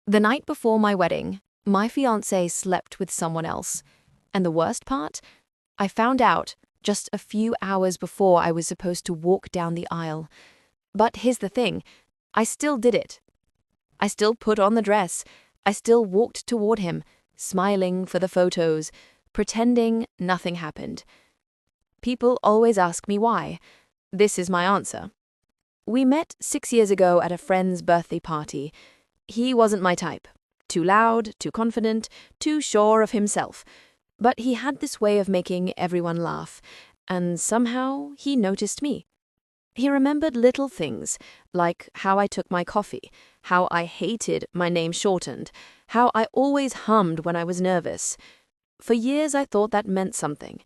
The night before my wedding, my fiancé slept with someone else. And the worst part? I found out just a few hours before I was supposed to walk down the aisle. But here's the thing, I still did it. I still put on the dress. I still walked toward him, smiling for the photos, pretending nothing happened. People always ask me why. This is my answer. We met 6 years ago at a friend's birthday party. He wasn't my type. Too loud, too confident, too sure of himself. But he had this way of making everyone laugh, and somehow he noticed me. He remembered little things, like how I took my coffee, how I hated my name shortened, how I always hummed when I was nervous. For years I thought that meant something.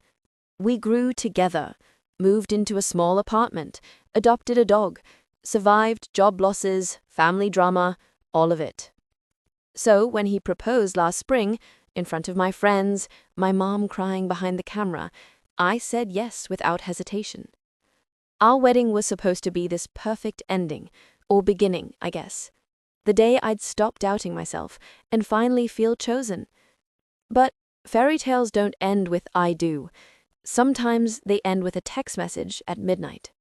We grew together, moved into a small apartment, adopted a dog, survived job losses, family drama, all of it. So when he proposed last spring, in front of my friends, my mom crying behind the camera, I said yes without hesitation. Our wedding was supposed to be this perfect ending, or beginning, I guess. The day I'd stop doubting myself and finally feel chosen. But fairy tales don't end with I do. Sometimes they end with a text message at midnight.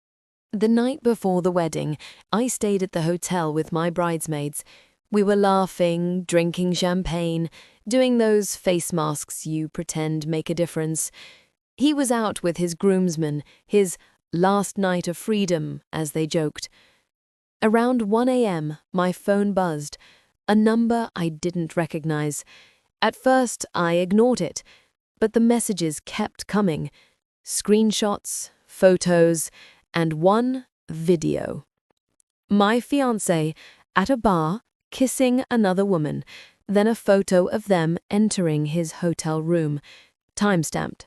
The night before the wedding, I stayed at the hotel with my bridesmaids. We were laughing, drinking champagne, doing those face masks you pretend make a difference. He was out with his groomsmen, his last night of freedom, as they joked. Around 1 a.m., my phone buzzed, a number I didn't recognize. At first, I ignored it, but the messages kept coming. Screenshots, photos, and one video. My fiancé at a bar kissing another woman, then a photo of them entering his hotel room, timestamped.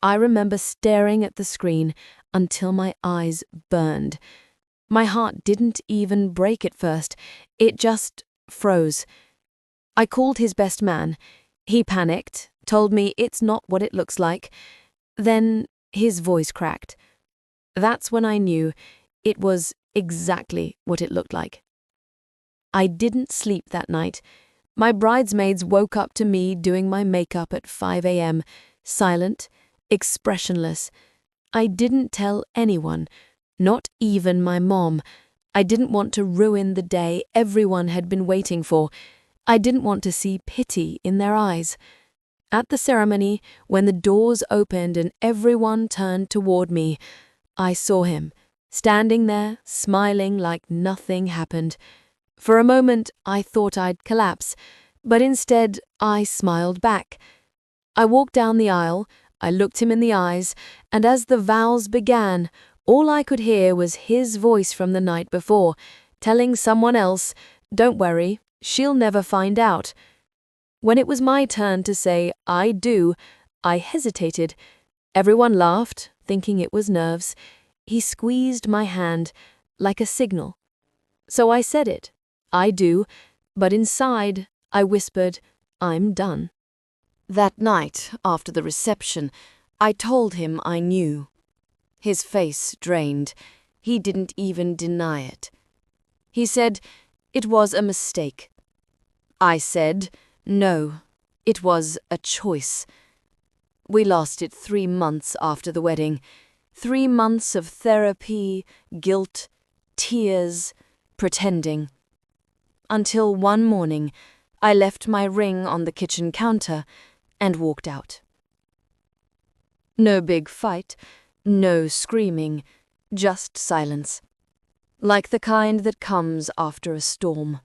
I remember staring at the screen until my eyes burned. My heart didn't even break at first, it just froze. I called his best man. He panicked, told me it's not what it looks like. Then his voice cracked. That's when I knew it was exactly what it looked like. I didn't sleep that night. My bridesmaids woke up to me doing my makeup at 5 a.m., silent, expressionless. I didn't tell anyone, not even my mom. I didn't want to ruin the day everyone had been waiting for. I didn't want to see pity in their eyes. At the ceremony, when the doors opened and everyone turned toward me, I saw him, standing there, smiling like nothing happened. For a moment, I thought I'd collapse, but instead, I smiled back. I walked down the aisle, I looked him in the eyes, and as the vows began, all I could hear was his voice from the night before, telling someone else, "Don't worry, she'll never find out." When it was my turn to say, "I do," I hesitated. Everyone laughed, thinking it was nerves. He squeezed my hand, like a signal. So I said it, "I do," but inside, I whispered, "I'm done." That night, after the reception, I told him I knew. His face drained. He didn't even deny it. He said it was a mistake. I said, no, it was a choice. We lasted 3 months after the wedding. 3 months of therapy, guilt, tears, pretending. Until one morning, I left my ring on the kitchen counter and walked out. No big fight, no screaming, just silence. Like the kind that comes after a storm.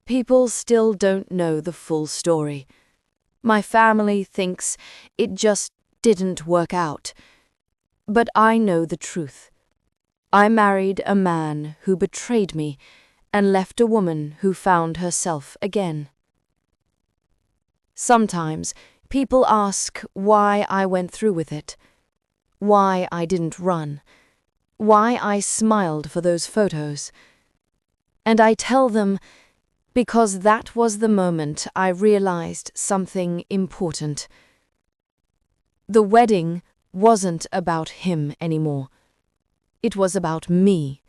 People still don't know the full story. My family thinks it just didn't work out. But I know the truth. I married a man who betrayed me and left a woman who found herself again. Sometimes people ask why I went through with it, why I didn't run, why I smiled for those photos. And I tell them because that was the moment I realized something important. The wedding wasn't about him anymore. It was about me.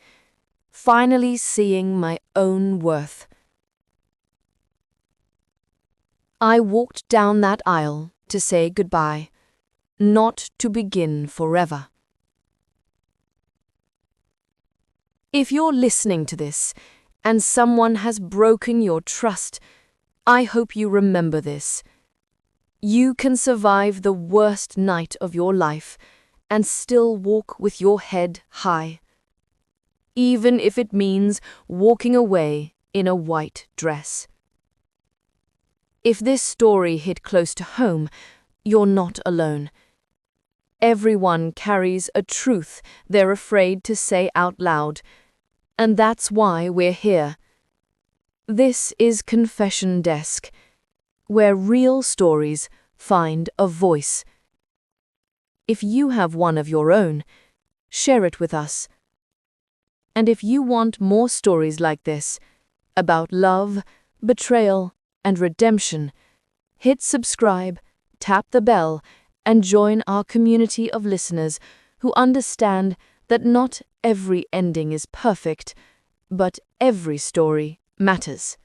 finally seeing my own worth. I walked down that aisle to say goodbye, not to begin forever. If you're listening to this and someone has broken your trust, I hope you remember this. You can survive the worst night of your life and still walk with your head high, even if it means walking away in a white dress. If this story hit close to home, you're not alone. Everyone carries a truth they're afraid to say out loud, and that's why we're here. This is Confession Desk, where real stories find a voice. If you have one of your own, share it with us. And if you want more stories like this, about love, betrayal, and redemption, hit subscribe, tap the bell, and join our community of listeners who understand that not every ending is perfect, but every story matters.